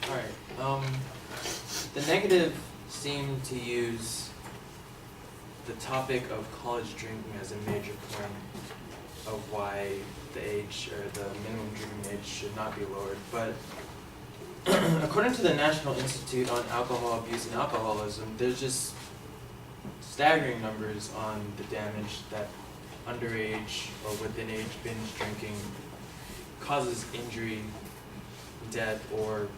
Alright, the negative seem to use the topic of college drinking as a major point of why the age, or the minimum drinking age, should not be lowered. But according to the National Institute on Alcohol Abuse and Alcoholism, there's just staggering numbers on the damage that underage or within age binge drinking causes injury, death, or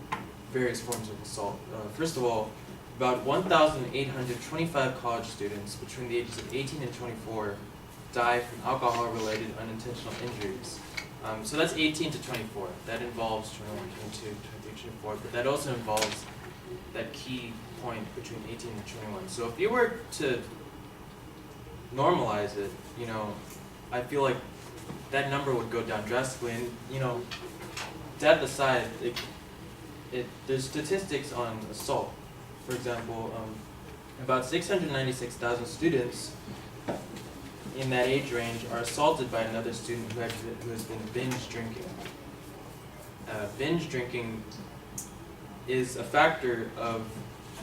various forms of assault. First of all, about 1,825 college students between the ages of 18 and 24 die from alcohol-related unintentional injuries. So that's 18 to 24. That involves 21, 22, 23, 24, but that also involves that key point between 18 and 21. So if you were to normalize it, I feel like that number would go down drastically. And, death aside, there's statistics on assault. For example, about 696,000 students in that age range are assaulted by another student who has been binge drinking. Binge drinking is a factor of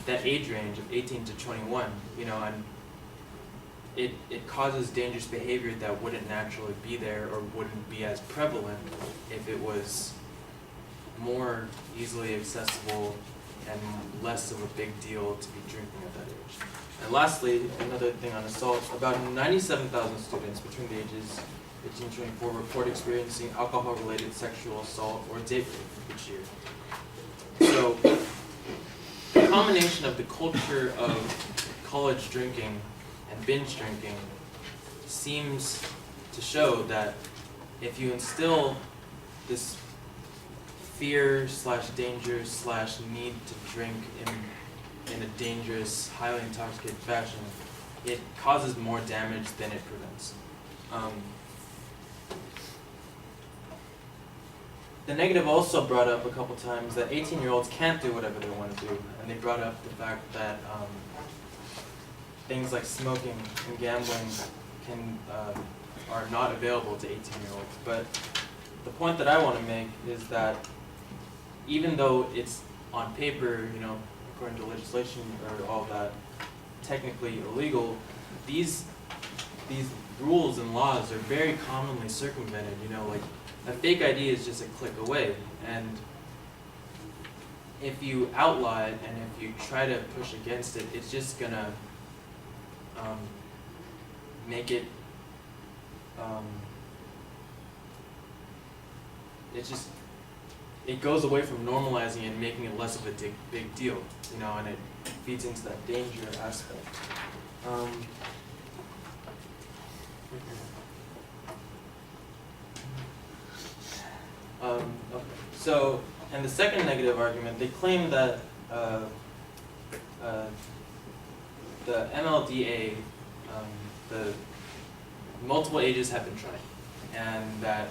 that age range of 18 to 21, and it causes dangerous behavior that wouldn't naturally be there or wouldn't be as prevalent if it was more easily accessible and less of a big deal to be drinking at that age. And lastly, another thing on assault, about 97,000 students between the ages 18 and 24 report experiencing alcohol-related sexual assault or date rape each year. So, the combination of the culture of college drinking and binge drinking seems to show that if you instill this fear/danger/need to drink in a dangerous, highly intoxicated fashion, it causes more damage than it prevents. The negative also brought up a couple times that 18-year-olds can't do whatever they want to do, and they brought up the fact that things like smoking and gambling are not available to 18-year-olds. But the point that I want to make is that even though it's on paper, according to legislation or all that, technically illegal, these rules and laws are very commonly circumvented. Like a fake ID is just a click away, and if you outlaw it and if you try to push against it, it's just gonna make it. It goes away from normalizing it and making it less of a big deal, and it feeds into that danger aspect. Okay. So, and the second negative argument, they claim that the MLDA, the multiple ages have been tried, and that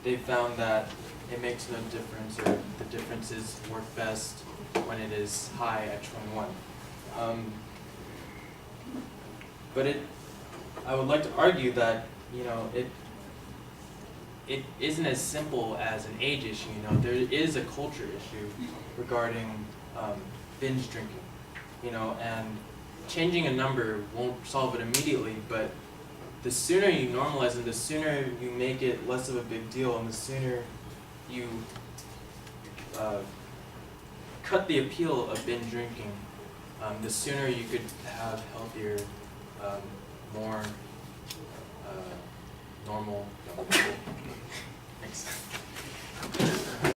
they found that it makes no difference, or the differences work best when it is high at 21. But I would like to argue that it isn't as simple as an age issue. There is a culture issue regarding binge drinking. And changing a number won't solve it immediately, but the sooner you normalize it, the sooner you make it less of a big deal, and the sooner you cut the appeal of binge drinking, the sooner you could have healthier, more normal young people. Thanks.